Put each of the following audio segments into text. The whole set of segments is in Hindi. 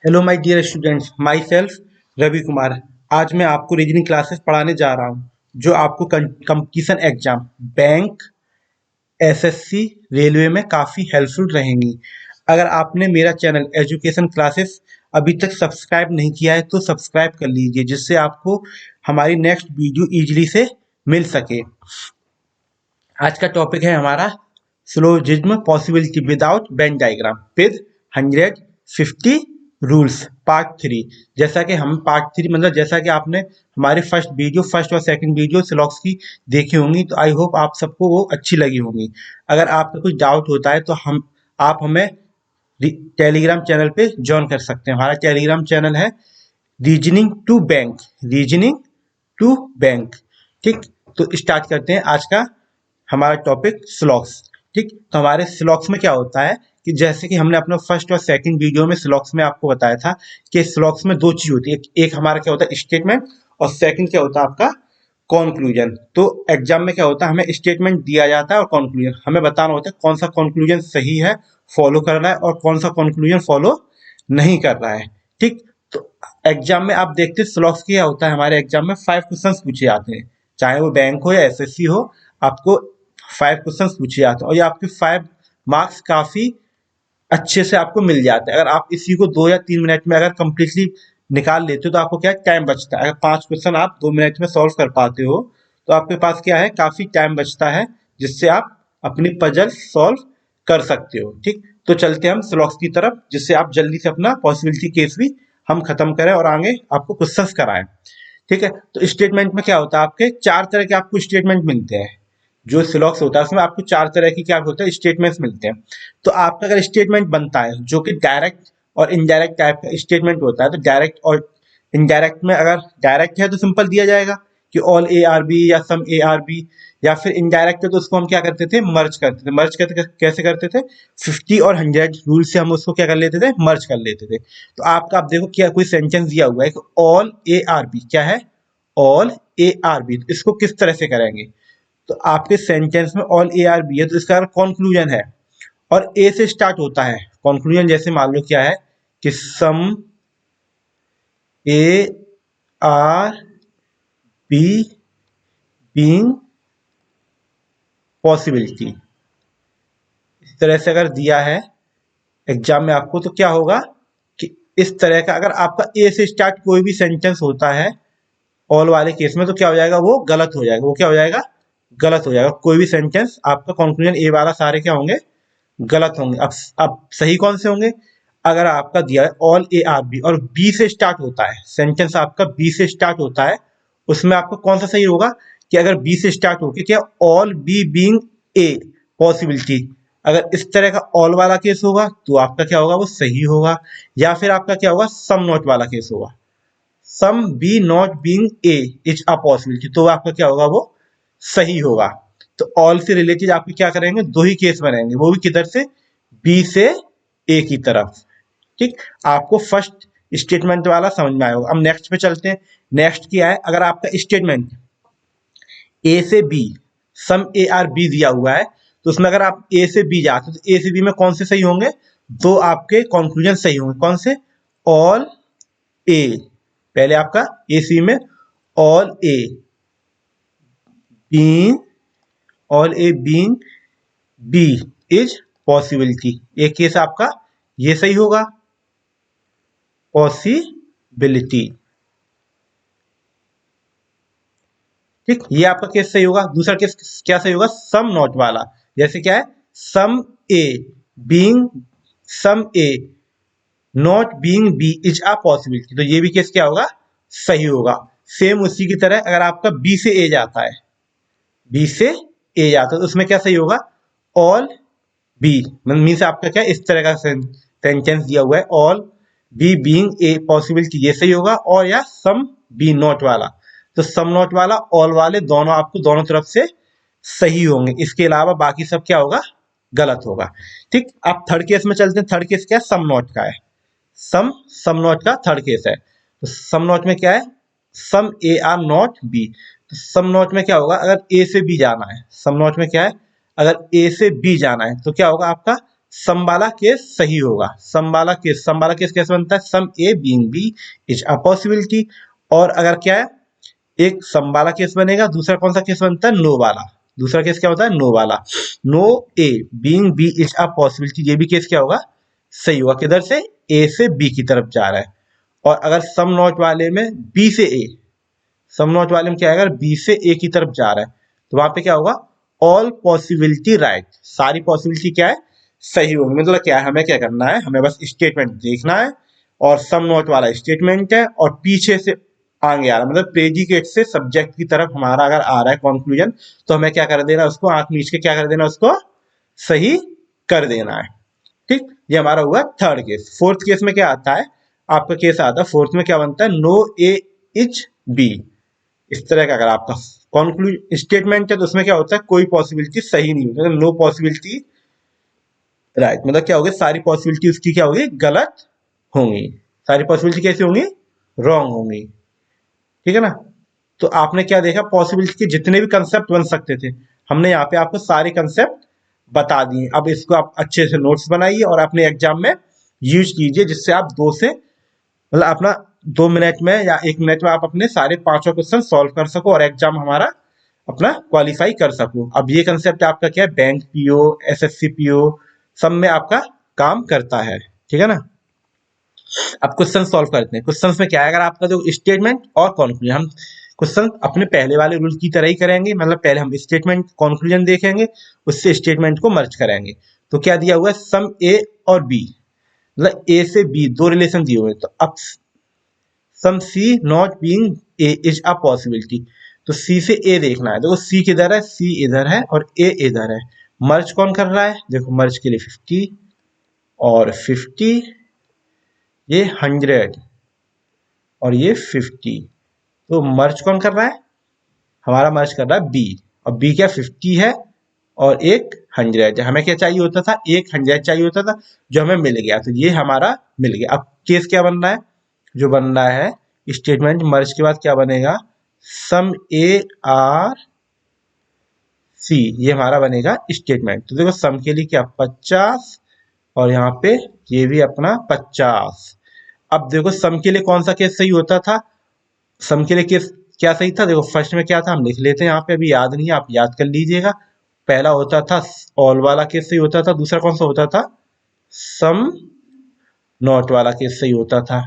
Hello my dear students, myself Ravi Kumar. आज मैं आपको रीजनिंग क्लासेस पढ़ाने जा रहा हूँ जो आपको competition exam bank, SSC, railway में काफ़ी हेल्पफुल रहेंगी। अगर आपने मेरा चैनल एजुकेशन क्लासेस अभी तक सब्सक्राइब नहीं किया है तो सब्सक्राइब कर लीजिए, जिससे आपको हमारी नेक्स्ट वीडियो ईजिली से मिल सके। आज का टॉपिक है हमारा syllogism possibility without Venn diagram with 150 rules part 3। जैसा कि हम पार्ट 3 मतलब जैसा कि आपने हमारे फर्स्ट और सेकंड वीडियो सिलॉक्स की देखी होंगी, तो आई होप आप सबको वो अच्छी लगी होंगी। अगर आपका कुछ डाउट होता है तो आप हमें टेलीग्राम चैनल पे ज्वाइन कर सकते हैं। हमारा टेलीग्राम चैनल है रीजनिंग टू बैंक। ठीक, तो स्टार्ट करते हैं आज का हमारा टॉपिक स्लॉक्स। ठीक, तो हमारे स्लॉक्स में क्या होता है कि जैसे कि हमने अपना फर्स्ट और सेकंड वीडियो में स्लॉक्स में आपको बताया था कि स्लॉक्स में दो चीज होती है, एक हमारा क्या होता है स्टेटमेंट, और सेकंड क्या होता है आपका कॉन्क्लूजन। तो एग्जाम में क्या होता है, हमें स्टेटमेंट दिया जाता है और कॉन्क्लूजन हमें बताना होता है कौन सा कॉन्क्लूजन सही है, फॉलो कर रहा है, और कौन सा कॉन्क्लूजन फॉलो नहीं कर रहा है। ठीक, तो एग्जाम में आप देखते स्लॉक्स क्या होता है, हमारे एग्जाम में 5 क्वेश्चंस पूछे जाते हैं, चाहे वो बैंक हो या एसएससी हो, आपको 5 क्वेश्चंस पूछे जाते हैं और ये आपके 5 मार्क्स काफी अच्छे से आपको मिल जाता है। अगर आप इसी को 2 या 3 मिनट में अगर कंप्लीटली निकाल लेते हो तो आपको क्या टाइम बचता है। अगर 5 क्वेश्चन आप 2 मिनट में सॉल्व कर पाते हो तो आपके पास क्या है, काफी टाइम बचता है, जिससे आप अपनी पजल सॉल्व कर सकते हो। ठीक, तो चलते हैं हम स्लॉक्स की तरफ, जिससे आप जल्दी से अपना पॉसिबिलिटी केस भी हम खत्म करें और आगे आपको क्वेश्चंस कराएं। ठीक है, तो स्टेटमेंट में क्या होता है, आपके 4 तरह के आपको स्टेटमेंट मिलते हैं। जो सिलॉक्स होता है उसमें आपको 4 तरह की क्या होता है स्टेटमेंट्स मिलते हैं। तो आपका अगर स्टेटमेंट बनता है जो कि डायरेक्ट और इनडायरेक्ट टाइप का स्टेटमेंट होता है, तो डायरेक्ट और इनडायरेक्ट में अगर डायरेक्ट है तो सिंपल दिया जाएगा कि ऑल ए आर बी या सम ए आर बी, या फिर इनडायरेक्ट है तो उसको हम क्या करते थे, मर्ज करते कैसे करते थे, 50 और 100 रूल से हम उसको क्या कर लेते थे, मर्ज कर लेते थे। तो आपका आप देखो क्या कोई सेंटेंस दिया हुआ है कि ऑल ए आर बी, क्या है ऑल ए आर बी, इसको किस तरह से करेंगे। तो आपके सेंटेंस में ऑल ए आर बी है तो इसका कंक्लूजन है और ए से स्टार्ट होता है कंक्लूजन। जैसे मान लो क्या है कि some A are B being possibility, इस तरह से अगर दिया है एग्जाम में आपको तो क्या होगा कि इस तरह का अगर आपका ए से स्टार्ट कोई भी सेंटेंस होता है ऑल वाले केस में तो क्या हो जाएगा, वो गलत हो जाएगा। वो क्या हो जाएगा, गलत हो जाएगा। कोई भी सेंटेंस आपका कंक्लूजन ए वाला सारे क्या होंगे, गलत होंगे। अब सही कौन से होंगे, अगर आपका दिया है ऑल ए आर बी और बी से स्टार्ट होता है, सेंटेंस आपका बी से स्टार्ट होता है, उसमें आपका कौन सा सही होगा कि अगर बी से स्टार्ट होके क्या all B being a possibility, अगर इस तरह का ऑल वाला केस होगा तो आपका क्या होगा, वो सही होगा। या फिर आपका क्या होगा, सम नॉट वाला केस होगा, some B not being A is a possibility, तो आपका क्या होगा, वो सही होगा। तो ऑल से रिलेटेड आपके क्या करेंगे, दो ही केस बनेंगे, वो भी किधर से, बी से ए की तरफ। ठीक, आपको फर्स्ट स्टेटमेंट वाला समझ में आया होगा। अब नेक्स्ट पे चलते हैं। नेक्स्ट क्या है, अगर आपका स्टेटमेंट ए से B, some A are B दिया हुआ है, तो उसमें अगर आप ए से बी जाते हो तो ए से बी में कौन से सही होंगे, दो आपके कंक्लूजन सही होंगे। कौन से, ऑल ए, पहले आपका ए सी में all A being, all A being B is possibility, एक केस आपका ये सही होगा, पॉसिबिलिटी। ठीक, ये आपका केस सही होगा। दूसरा केस क्या सही होगा, सम नॉट वाला, जैसे क्या है, some A being, some A not being B is a possibility, तो ये भी केस क्या होगा, सही होगा। सेम उसी की तरह अगर आपका बी से ए जाता है, बी से ए जाता है तो उसमें क्या सही होगा, ऑल बी, मीन्स आपका क्या इस तरह का सेंटेंस दिया हुआ है, all B being a possibility, ये सही होगा। और या सम बी नॉट वाला, तो सम नॉट वाला ऑल वाले दोनों आपको दोनों तरफ से सही होंगे, इसके अलावा बाकी सब क्या होगा, गलत होगा। ठीक, अब थर्ड केस में चलते हैं। थर्ड केस क्या है, सम नॉट का है। सम नॉट का थर्ड केस है। तो सम नॉट में क्या है, some A are not be, तो सम नॉट में क्या होगा, अगर ए से बी जाना है, सम नॉट में क्या है, अगर ए से बी जाना है तो क्या होगा आपका, सम वाला केस सही होगा। सम वाला केस कैसे बनता है? Some A being B is a possibility. और अगर क्या है, एक सम वाला केस बनेगा, दूसरा कौन सा केस बनता है? नो वाला। दूसरा केस क्या होता है? नो वाला। No A being B is a possibility, ये भी केस क्या होगा? सही होगा। किधर से? ए से बी की तरफ जा रहा है। और अगर सम नॉट वाले में बी से ए, सम नॉट वाले में क्या है, अगर बी से ए की तरफ जा रहा है तो वहां पे क्या होगा? ऑल पॉसिबिलिटी राइट, सारी पॉसिबिलिटी क्या है? सही होंगी। मतलब क्या है, हमें क्या करना है, हमें बस स्टेटमेंट देखना है और सम नॉट वाला स्टेटमेंट है और पीछे से आगे आ रहा है, मतलब प्रेडिकेट से सब्जेक्ट की तरफ हमारा अगर आ रहा है कंक्लूजन, तो हमें क्या कर देना, उसको आंख मीच के क्या कर देना, उसको सही कर देना है। ठीक, ये हमारा हुआ थर्ड केस। फोर्थ केस में क्या आता है, आपका केस आता है फोर्थ में, क्या बनता है? No A is B. इस तरह का अगर आपका कंक्लूजन स्टेटमेंट है तो उसमें क्या होता है? कोई पॉसिबिलिटी सही नहीं होती, नो पॉसिबिलिटी राइट। मतलब क्या होगी? सारी पॉसिबिलिटी उसकी क्या होगी? गलत होंगी। सारी पॉसिबिलिटी कैसी होंगी? रॉन्ग होंगी। ठीक है ना? तो आपने क्या देखा, पॉसिबिलिटी के जितने भी कंसेप्ट बन सकते थे, हमने यहाँ पे आपको सारे कंसेप्ट बता दिए। अब इसको आप अच्छे से नोट्स बनाइए और अपने एग्जाम में यूज कीजिए, जिससे आप दो से मतलब अपना 2 मिनट में या 1 मिनट में आप अपने सारे पांचों क्वेश्चन सॉल्व कर सको और एग्जाम हमारा अपना क्वालिफाई कर सको। अब ये कंसेप्ट आपका क्या है? बैंक पीओ, एसएससी पीओ, सब में आपका काम करता है। ठीक है ना? अब क्वेश्चन सॉल्व करते हैं। क्वेश्चंस में क्या है, अगर आपका जो स्टेटमेंट और कंक्लूजन, हम क्वेश्चन अपने पहले वाले रूल की तरह ही करेंगे। मतलब पहले हम स्टेटमेंट कंक्लूजन देखेंगे, उससे स्टेटमेंट को मर्ज करेंगे। तो क्या दिया हुआ है? सम ए और बी, मतलब ए से बी दो रिलेशन दिए हुए हैं। तो अब some C not being A is a possibility, तो सी से ए देखना है। देखो सी किधर है? सी इधर है और ए इधर है। मर्ज कौन कर रहा है? देखो मर्ज के लिए 50 और 50, ये 100 और ये 50। तो मर्ज कौन कर रहा है? हमारा मर्ज कर रहा है बी। और बी क्या? 50 है और एक 100। हमें क्या चाहिए होता था? एक 100 चाहिए होता था, जो हमें मिल गया। तो ये हमारा मिल गया। अब केस क्या बन रहा है? जो बन रहा है स्टेटमेंट मर्ज के बाद क्या बनेगा? सम ए आर सी, ये हमारा बनेगा स्टेटमेंट। तो देखो सम के लिए क्या? 50 और यहाँ पे ये भी अपना 50। अब देखो सम के लिए कौन सा केस सही होता था? सम के लिए केस क्या सही था? देखो फर्स्ट में क्या था, हम लिख लेते हैं यहाँ पे, अभी याद नहीं है, आप याद कर लीजिएगा। पहला होता था ऑल वाला केस सही होता था। दूसरा कौन सा होता था? सम नॉट वाला केस सही होता था।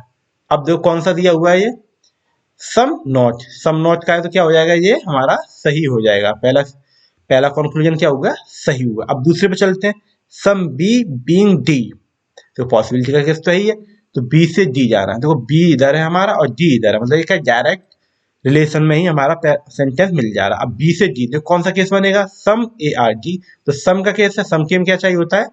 अब देखो कौन सा दिया हुआ है? ये सम नॉट। सम नॉट का है तो क्या हो जाएगा? ये हमारा सही हो जाएगा। पहला पहला कंक्लूजन क्या होगा? सही हुआ। अब दूसरे पे चलते हैं। सम बी बीइंग डी, तो पॉसिबिलिटी का केस तो यही है, तो बी से डी जा रहा है। देखो बी इधर है हमारा और डी इधर है, मतलब एक डायरेक्ट रिलेशन में ही हमारा सेंटेंस मिल जा रहा है। अब बी से डी, देखो कौन सा केस बनेगा? सम ए आर डी। तो सम का केस है, सम के में क्या चाहिए होता है?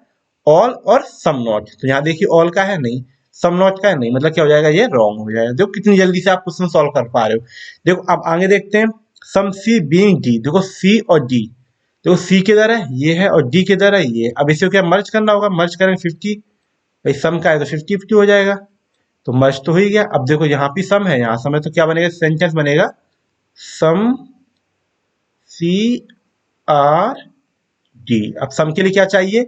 ऑल और सम नॉट। तो यहाँ देखिए ऑल का है नहीं, सम नॉट का है नहीं, मतलब क्या हो जाएगा? ये रॉन्ग हो जाएगा। देखो कितनी जल्दी से आप क्वेश्चन सॉल्व कर पा रहे हो। देखो अब आगे देखते हैं। सम सी बीइंग डी, देखो सी और डी, देखो सी किधर है? ये है, और डी किधर है? ये। अब इसे क्या मर्ज करना होगा? मर्ज करेंगे 50, भाई सम का है तो 50-50 हो जाएगा, तो मर्ज तो हो ही गया। अब देखो यहाँ भी सम है, यहाँ सम है, तो क्या बनेगा? सेंटेंस बनेगा सम सी आर डी। अब सम के लिए क्या चाहिए?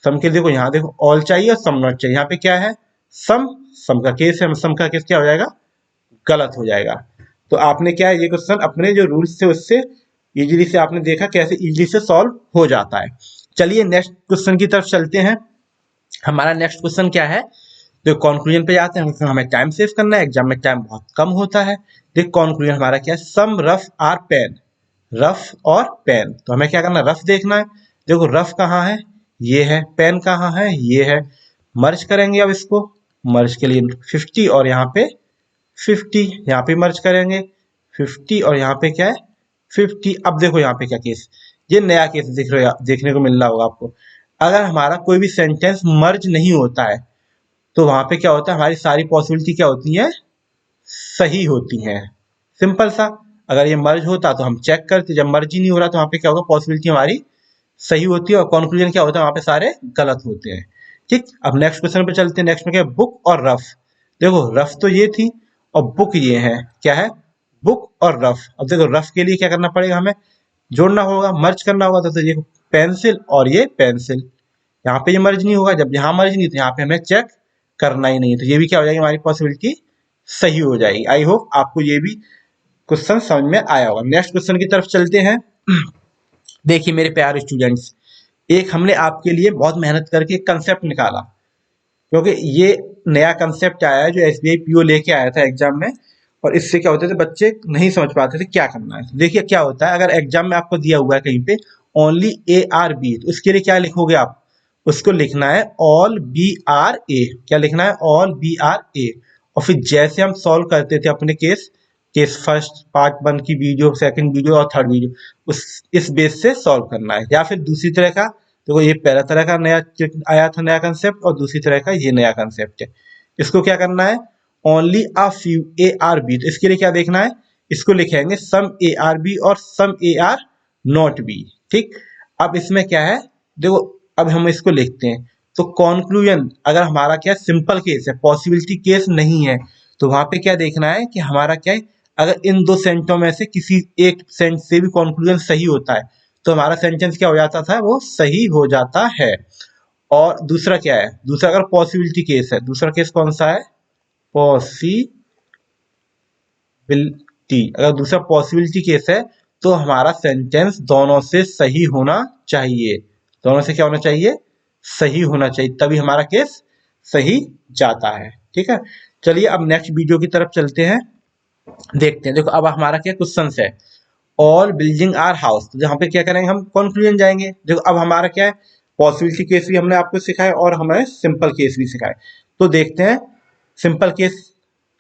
सम के लिए देखो यहाँ देखो ऑल चाहिए और सम नॉट चाहिए। यहाँ पे क्या है? सम। सम का केस है, सम का केस क्या हो जाएगा? गलत हो जाएगा। तो आपने क्या है, ये क्वेश्चन अपने जो रूल्स थे उससे इजीली से आपने देखा कैसे इजीली से सॉल्व हो जाता है। चलिए नेक्स्ट क्वेश्चन की तरफ चलते हैं। हमारा नेक्स्ट क्वेश्चन क्या है? तो कंक्लूजन पे जाते हैं, हमें टाइम सेव करना है, एग्जाम में टाइम बहुत कम होता है। देख कंक्लूजन हमारा क्या है? सम रफ आर पेन, रफ और पेन। तो हमें क्या करना है? रफ देखना है। देखो रफ कहाँ है? ये है। पेन कहाँ है? ये है। मर्ज करेंगे अब इसको, मर्ज के लिए 50 और यहाँ पे 50, यहाँ पे मर्ज करेंगे 50 और यहाँ पे क्या है? 50। अब देखो यहाँ पे क्या केस, ये नया केस देखने को मिल रहा होगा आपको। अगर हमारा कोई भी सेंटेंस मर्ज नहीं होता है तो वहां पे क्या होता है? हमारी सारी पॉसिबिलिटी क्या होती है? सही होती हैं। सिंपल सा। अगर ये मर्ज होता तो हम चेक करते, जब मर्ज ही नहीं हो रहा तो वहां पे क्या होगा? पॉसिबिलिटी हमारी सही होती है और कंक्लूजन क्या होता है? वहां पे सारे गलत होते हैं। ठीक, अब नेक्स्ट क्वेश्चन पे चलते हैं। नेक्स्ट में क्या है? बुक और रफ। देखो रफ तो ये थी और बुक ये है। क्या है? बुक और रफ। अब देखो रफ के लिए क्या करना पड़ेगा? हमें जोड़ना होगा, मर्ज करना होगा। तो ये पेंसिल और ये पेंसिल, यहाँ पे ये मर्ज नहीं होगा, जब यहाँ मर्ज नहीं तो यहाँ पे हमें चेक करना ही नहीं है, तो ये भी क्या हो जाएगी, हमारी पॉसिबिलिटी सही हो जाएगी। आई होप आपको ये भी क्वेश्चन समझ में आया होगा। नेक्स्ट क्वेश्चन की तरफ चलते हैं। देखिए मेरे प्यारे स्टूडेंट्स, एक हमने आपके लिए बहुत मेहनत करके एक कंसेप्ट निकाला, क्योंकि ये नया कंसेप्ट आया है जो एसबीआई पीओ लेके आया था एग्जाम में, और इससे क्या होते थे बच्चे नहीं समझ पाते थे क्या करना है। देखिए क्या होता है, अगर एग्जाम में आपको दिया हुआ है कहीं पे ओनली ए आर बी, तो उसके लिए क्या लिखोगे आप, उसको लिखना है ऑल बी आर ए। क्या लिखना है, ऑल बी आर ए। और फिर जैसे हम सॉल्व करते थे अपने केस फर्स्ट पार्ट 1 की वीडियो, सेकंड वीडियो और थर्ड वीडियो, उस इस बेस से सॉल्व करना है। या फिर दूसरी तरह का, देखो ये पहला तरह का नया आया था नया कंसेप्ट, और दूसरी तरह का ये नया कंसेप्ट है। इसको क्या करना है, only a few A are B, तो इसके लिए क्या देखना है, इसको लिखेंगे सम ए आर बी और सम ए आर नॉट बी। ठीक, अब इसमें क्या है, देखो अब हम इसको लिखते हैं, तो कॉन्क्लूजन अगर हमारा क्या सिंपल केस है, पॉसिबिलिटी केस नहीं है, तो वहां पे क्या देखना है कि हमारा क्या है, अगर इन दो सेंटों में से किसी एक सेंट से भी कॉन्क्लूजन सही होता है तो हमारा सेंटेंस क्या हो जाता था, वो सही हो जाता है। और दूसरा क्या है, दूसरा अगर पॉसिबिलिटी केस है, दूसरा केस कौन सा है, पॉसिबिलिटी, अगर दूसरा पॉसिबिलिटी केस है तो हमारा सेंटेंस दोनों से सही होना चाहिए, दोनों से क्या होना चाहिए, सही होना चाहिए, तभी हमारा केस सही जाता है। ठीक है, चलिए अब नेक्स्ट वीडियो की तरफ चलते हैं, देखते हैं। देखो अब हमारा क्या क्वेश्चन है, ऑल बिल्डिंग आर हाउस, तो यहाँ पे क्या करेंगे, हम कंक्लूजन जाएंगे। देखो अब हमारा क्या है, पॉसिबिलिटी केस भी हमने आपको सिखाया और हमें सिंपल केस भी सिखाए, तो देखते हैं सिंपल केस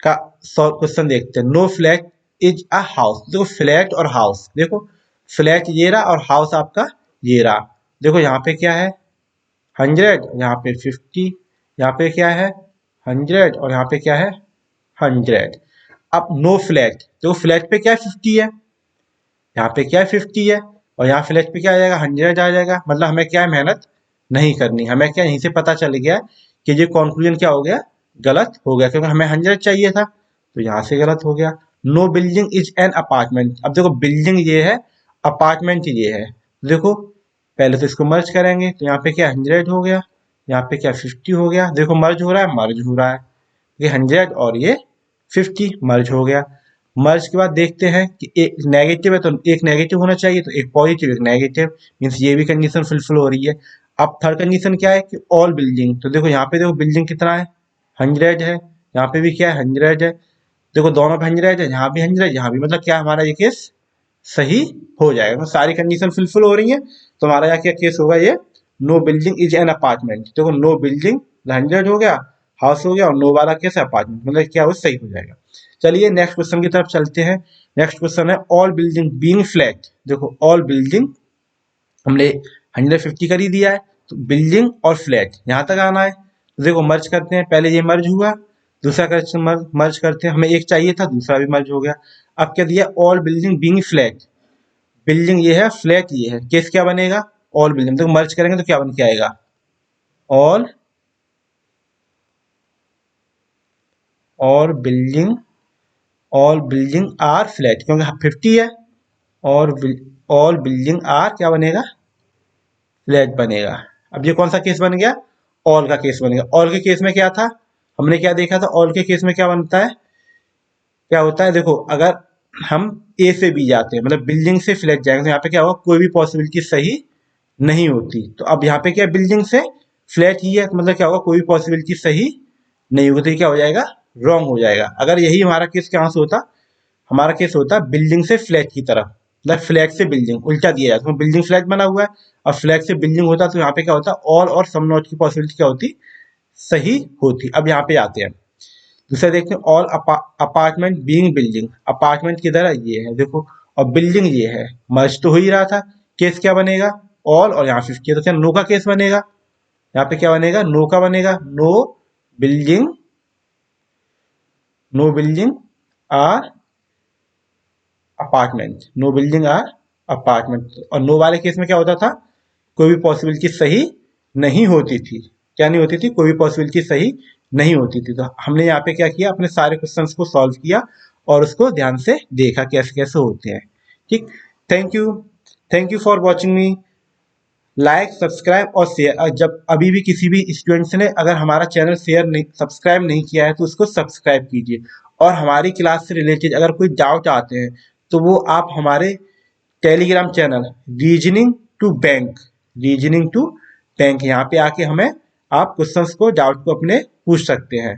का क्वेश्चन देखते हैं। No flat is a house, देखो फ्लैट और हाउस, देखो फ्लैट ये रहा और हाउस आपका ये रहा। देखो यहाँ पे क्या है 100, यहाँ पे 50, यहाँ पे क्या है 100 और यहाँ पे क्या है 100। अब नो फ्लैट, देखो फ्लैट पे क्या है 50 है, यहाँ पे क्या है 50 है, और यहाँ फ्लैट पे क्या आ जाएगा 100 आ जाएगा, मतलब हमें क्या है मेहनत नहीं करनी, हमें क्या यहीं से पता चल गया कि ये कंक्लूजन क्या हो गया, गलत हो गया, क्योंकि हमें 100 चाहिए था तो यहाँ से गलत हो गया। No building is an apartment, अब देखो बिल्डिंग ये है, अपार्टमेंट ये है, देखो पहले तो इसको मर्ज करेंगे, तो यहाँ पे क्या 100 हो गया, यहाँ पे क्या 50 हो गया, देखो मर्ज हो रहा है, मर्ज हो रहा है, ये 100 और ये 50 मर्ज हो गया। मर्ज के बाद देखते हैं कि एक नेगेटिव है तो एक नेगेटिव होना चाहिए, तो एक पॉजिटिव एक नेगेटिव, मीन्स ये भी कंडीशन फुलफिल हो रही है। अब थर्ड कंडीशन क्या है कि ऑल बिल्डिंग, तो देखो यहाँ पे देखो बिल्डिंग कितना है 100 है, यहाँ पे भी क्या है 100 है, देखो दोनों पे 100 है, यहाँ भी 100, यहाँ भी, मतलब क्या हमारा ये केस सही हो जाएगा, तो सारी कंडीशन फुलफिल हो रही है, तो हमारा यहाँ क्या केस होगा, ये no building is an apartment. देखो नो बिल्डिंग 100 हो गया, हाउस हो गया, और नो वाला केस अपार्टमेंट, मतलब क्या वो सही हो जाएगा। चलिए नेक्स्ट क्वेश्चन की तरफ चलते हैं। नेक्स्ट क्वेश्चन है ऑल बिल्डिंग बीइंग फ्लैट, देखो ऑल बिल्डिंग हमने 150 कर ही दिया है, तो बिल्डिंग और फ्लैट यहाँ तक आना है, तो देखो मर्ज करते हैं, पहले ये मर्ज हुआ, दूसरा क्वेश्चन मर्ज करते हैं, हमें एक चाहिए था दूसरा भी मर्ज हो गया। अब क्या दिया, all building being flat, building ये है फ्लैट ये है, केस क्या बनेगा, ऑल बिल्डिंग, देखो मर्ज करेंगे तो क्या बन के आएगा, ऑल और building, all building are flat, क्योंकि 50 है, और ऑल बिल्डिंग आर क्या बनेगा, फ्लैट बनेगा। अब ये कौन सा केस बन गया, ऑल का केस बन गया। ऑल के केस में क्या था, हमने क्या देखा था, ऑल के केस में क्या बनता है, क्या होता है, देखो अगर हम ए से बी जाते हैं, मतलब बिल्डिंग से फ्लैट जाएंगे, तो यहाँ पे क्या होगा, कोई भी पॉसिबिलिटी सही नहीं होती, तो अब यहाँ पे क्या बिल्डिंग से फ्लैट ही है, तो मतलब क्या होगा, कोई भी पॉसिबिलिटी सही नहीं होती, क्या हो जाएगा, रॉन्ग हो जाएगा। अगर यही हमारा केस कहाँ से होता, हमारा केस होता है बिल्डिंग से फ्लैट की तरफ, मतलब फ्लैट से बिल्डिंग उल्टा दिया जाता है, बिल्डिंग फ्लैट बना हुआ है और फ्लैट से बिल्डिंग होता, तो यहाँ पे क्या होता, ऑल और सम नॉट की पॉसिबिलिटी क्या होती, सही होती। अब यहाँ पे आते हैं दूसरा देखते हैं, all apartment being building, apartment किधर है, ये है देखो, और बिल्डिंग ये है, मर्ज तो हो ही रहा था, केस क्या बनेगा, ऑल, और यहाँ 50 है, तो क्या नो का केस बनेगा, यहाँ पे क्या बनेगा, नो का बनेगा, building no building are apartment, no building are apartment, और नो वाले केस में क्या होता था, कोई भी पॉसिबिलिटी सही नहीं होती थी, क्या नहीं होती थी, कोई भी पॉसिबिलिटी सही नहीं होती थी। तो हमने यहाँ पे क्या किया, अपने सारे क्वेश्चंस को सॉल्व किया और उसको ध्यान से देखा कैसे कैसे होते हैं। ठीक, thank you, thank you for watching me, like, subscribe और शेयर। जब अभी भी किसी भी स्टूडेंट्स ने अगर हमारा चैनल शेयर नहीं, सब्सक्राइब नहीं किया है तो उसको सब्सक्राइब कीजिए। और हमारी क्लास से रिलेटेड अगर कोई डाउट आते हैं तो वो आप हमारे telegram channel reasoning to bank यहाँ पे आके हमें आप क्वेश्चंस को, डाउट को अपने पूछ सकते हैं।